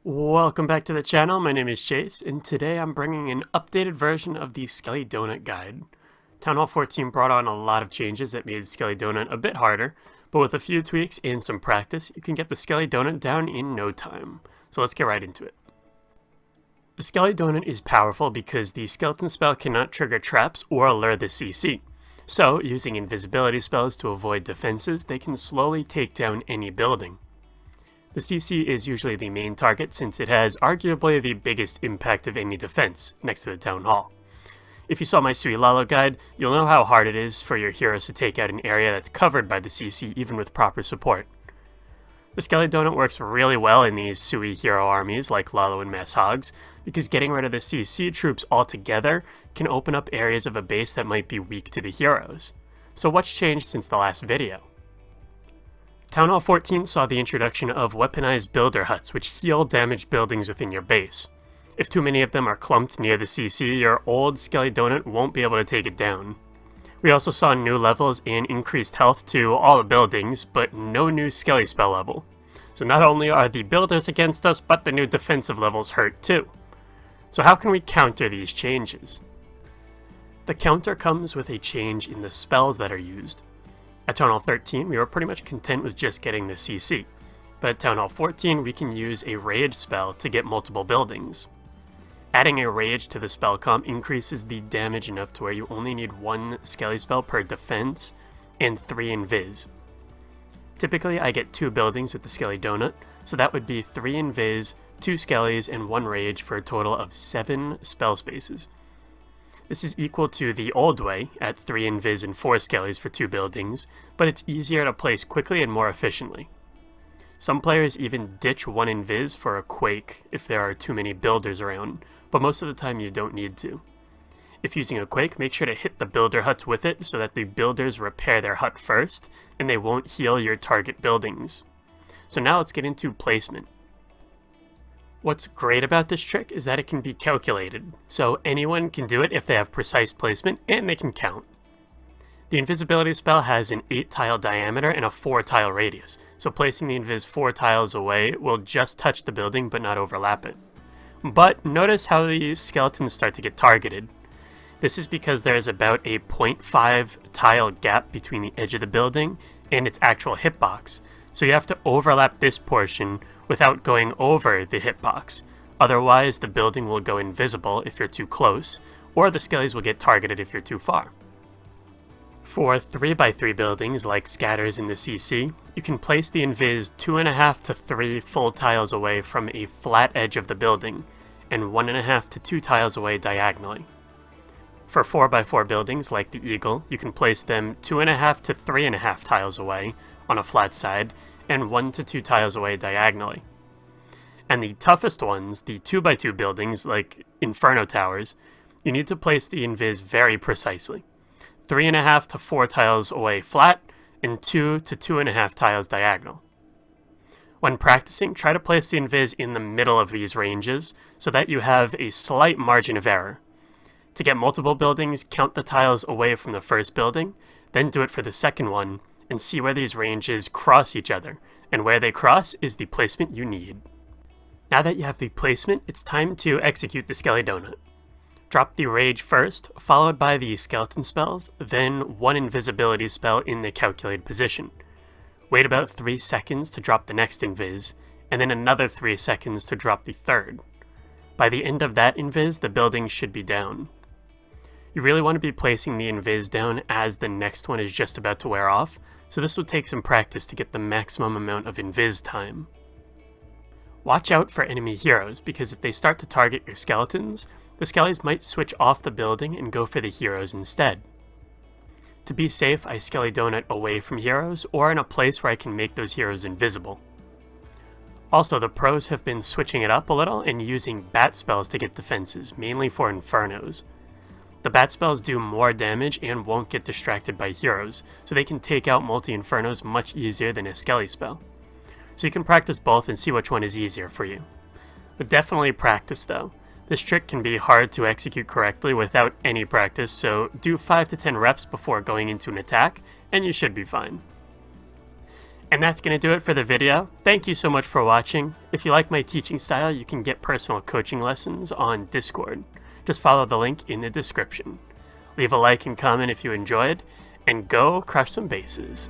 Welcome back to the channel. My name is Chase, and today I'm bringing an updated version of the Skelly Donut guide. Town Hall 14 brought on a lot of changes that made Skelly Donut a bit harder, but with a few tweaks and some practice, you can get the Skelly Donut down in no time. So let's get right into it. The Skelly Donut is powerful because the skeleton spell cannot trigger traps or lure the CC. So, using invisibility spells to avoid defenses, they can slowly take down any building. The CC is usually the main target since it has arguably the biggest impact of any defense, next to the Town Hall. If you saw my Suilalo guide, you'll know how hard it is for your heroes to take out an area that's covered by the CC even with proper support. The Skelly Donut works really well in these Sui hero armies like Lalo and Mass Hogs, because getting rid of the CC troops altogether can open up areas of a base that might be weak to the heroes. So what's changed since the last video? Town Hall 14 saw the introduction of weaponized builder huts, which heal damaged buildings within your base. If too many of them are clumped near the CC, your old Skelly Donut won't be able to take it down. We also saw new levels and increased health to all the buildings, but no new Skelly spell level. So not only are the builders against us, but the new defensive levels hurt too. So how can we counter these changes? The counter comes with a change in the spells that are used. At Town Hall 13, we were pretty much content with just getting the CC, but at Town Hall 14, we can use a Rage spell to get multiple buildings. Adding a Rage to the spell comp increases the damage enough to where you only need one Skelly spell per defense and 3 invis. Typically, I get 2 buildings with the Skelly Donut, so that would be 3 invis, 2 Skellys, and 1 Rage for a total of 7 spell spaces. This is equal to the old way, at 3 invis and 4 Skellys for 2 buildings, but it's easier to place quickly and more efficiently. Some players even ditch 1 invis for a quake if there are too many builders around, but most of the time you don't need to. If using a quake, make sure to hit the builder huts with it so that the builders repair their hut first, and they won't heal your target buildings. So now let's get into placement. What's great about this trick is that it can be calculated, so anyone can do it if they have precise placement and they can count. The invisibility spell has an 8-tile diameter and a 4-tile radius, so placing the invis 4 tiles away will just touch the building but not overlap it. But notice how the skeletons start to get targeted. This is because there is about a 0.5 tile gap between the edge of the building and its actual hitbox, so you have to overlap this portion without going over the hitbox. Otherwise, the building will go invisible if you're too close, or the Skellys will get targeted if you're too far. For 3x3 buildings like Scatters in the CC, you can place the invis 2.5 to 3 full tiles away from a flat edge of the building, and 1.5 to 2 tiles away diagonally. For 4x4 buildings like the Eagle, you can place them 2.5 to 3.5 tiles away on a flat side, and 1 to 2 tiles away diagonally. And the toughest ones, the 2x2 buildings like Inferno Towers, you need to place the invis very precisely. 3.5 to 4 tiles away flat, and 2 to 2.5 tiles diagonal. When practicing, try to place the invis in the middle of these ranges so that you have a slight margin of error. To get multiple buildings, count the tiles away from the first building, then do it for the second one, and see where these ranges cross each other, and where they cross is the placement you need. Now that you have the placement, it's time to execute the Skelly Donut. Drop the Rage first, followed by the Skeleton spells, then 1 invisibility spell in the calculated position. Wait about 3 seconds to drop the next invis, and then another 3 seconds to drop the third. By the end of that invis, the building should be down. You really want to be placing the invis down as the next one is just about to wear off, so this will take some practice to get the maximum amount of invis time. Watch out for enemy heroes, because if they start to target your skeletons, the Skellys might switch off the building and go for the heroes instead. To be safe, I Skelly Donut away from heroes, or in a place where I can make those heroes invisible. Also, the pros have been switching it up a little and using bat spells to get defenses, mainly for Infernos. The bat spells do more damage and won't get distracted by heroes, so they can take out multi-Infernos much easier than a Skelly spell. So you can practice both and see which one is easier for you. But definitely practice though. This trick can be hard to execute correctly without any practice, so do 5 to 10 reps before going into an attack, and you should be fine. And that's going to do it for the video. Thank you so much for watching. If you like my teaching style, you can get personal coaching lessons on Discord. Just follow the link in the description. Leave a like and comment if you enjoyed, and go crush some bases.